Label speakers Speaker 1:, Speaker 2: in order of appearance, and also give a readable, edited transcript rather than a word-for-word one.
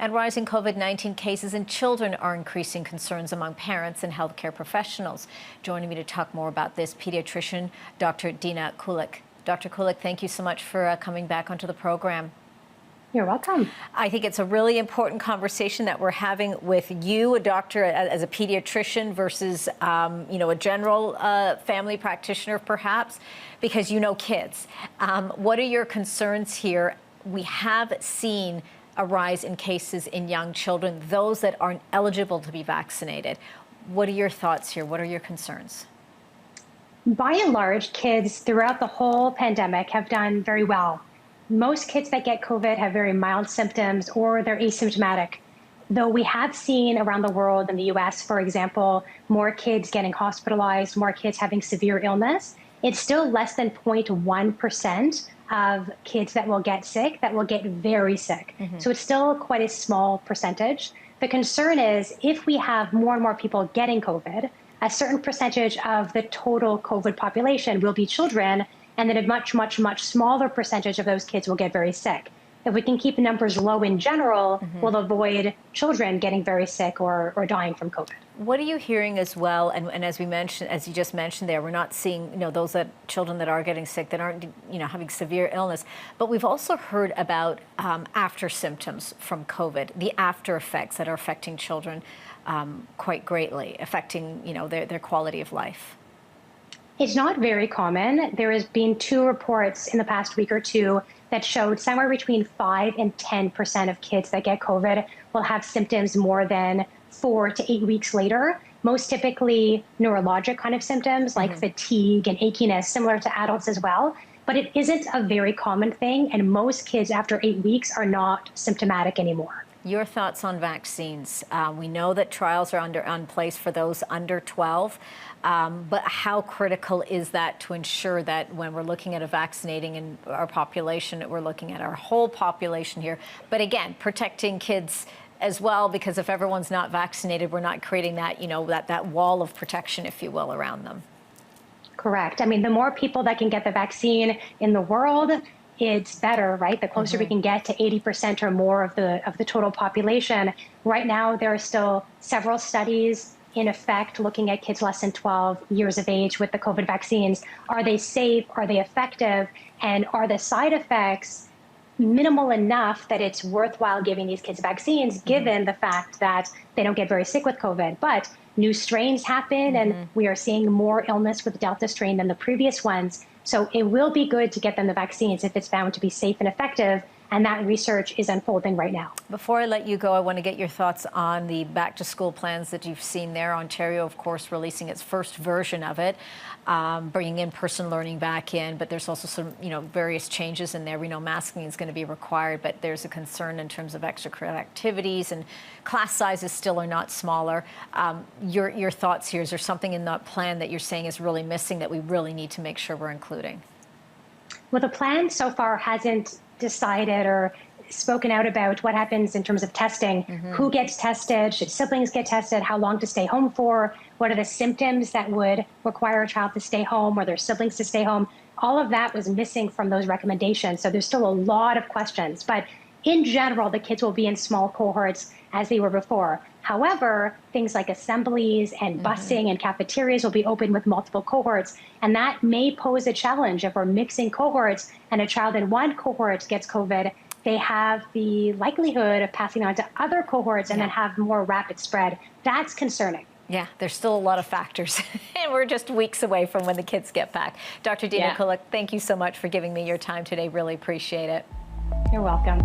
Speaker 1: And rising COVID-19 cases in children are increasing concerns among parents and healthcare professionals. Joining me to talk more about this, pediatrician Dr. Dina Kulik. Dr. Kulik, thank you so much for coming back onto the program.
Speaker 2: You're welcome.
Speaker 1: I think it's a really important conversation that we're having with you, a doctor as a pediatrician versus, a general family practitioner, perhaps, because you know kids. What are your concerns here? We have seen a rise in cases in young children, those that aren't eligible to be vaccinated. What are your thoughts here? What are your concerns?
Speaker 2: By and large, kids throughout the whole pandemic have done very well. Most kids that get COVID have very mild symptoms or they're asymptomatic. Though we have seen around the world, in the US, for example, more kids getting hospitalized, more kids having severe illness, it's still less than 0.1% of kids that will get sick that will get very sick. So it's still quite a small percentage. The concern is if we have more and more people getting COVID, a certain percentage of the total COVID population will be children, and then a much, much, much smaller percentage of those kids will get very sick. If we can keep numbers low in general, we'll avoid children getting very sick or dying from COVID.
Speaker 1: What are you hearing as well? And as we mentioned, as you just mentioned there, we're not seeing, those children that are getting sick, that aren't, having severe illness. But we've also heard about after symptoms from COVID, the after effects that are affecting children quite greatly, affecting, their quality of life.
Speaker 2: It's not very common. There has been 2 reports in the past week or 2 that showed somewhere between 5 and 10% of kids that get COVID will have symptoms more than 4 to 8 weeks later. Most typically neurologic kind of symptoms like fatigue and achiness, similar to adults as well. But it isn't a very common thing, and most kids after 8 weeks are not symptomatic anymore.
Speaker 1: Your thoughts on vaccines? We know that trials are on place for those under 12, but how critical is that to ensure that when we're looking at vaccinating in our population, that we're looking at our whole population here, but again, protecting kids as well, because if everyone's not vaccinated, we're not creating that, that wall of protection, if you will, around them.
Speaker 2: Correct. I mean, the more people that can get the vaccine in the world, it's better, right? The closer we can get to 80% or more of the total population. Right now, there are still several studies in effect looking at kids less than 12 years of age with the COVID vaccines. Are they safe? Are they effective? And are the side effects minimal enough that it's worthwhile giving these kids vaccines, given the fact that they don't get very sick with COVID? But new strains happen, and we are seeing more illness with the Delta strain than the previous ones. So it will be good to get them the vaccines if it's found to be safe and effective, and that research is unfolding right now.
Speaker 1: Before I let you go, I want to get your thoughts on the back-to-school plans that you've seen there. Ontario, of course, releasing its first version of it, bringing in-person learning back in, but there's also some, various changes in there. We know masking is going to be required, but there's a concern in terms of extracurricular activities, and class sizes still are not smaller. Your thoughts here, is there something in that plan that you're saying is really missing that we really need to make sure we're including?
Speaker 2: Well, the plan so far hasn't decided or spoken out about what happens in terms of testing. Who gets tested? Should siblings get tested? How long to stay home for? What are the symptoms that would require a child to stay home or their siblings to stay home? All of that was missing from those recommendations. So there's still a lot of questions. But in general, the kids will be in small cohorts as they were before. However, things like assemblies and busing and cafeterias will be open with multiple cohorts. And that may pose a challenge if we're mixing cohorts and a child in one cohort gets COVID. They have the likelihood of passing on to other cohorts and then have more rapid spread. That's concerning.
Speaker 1: Yeah, there's still a lot of factors, and we're just weeks away from when the kids get back. Dr. Dina Kulik, thank you so much for giving me your time today. Really appreciate it.
Speaker 2: You're welcome.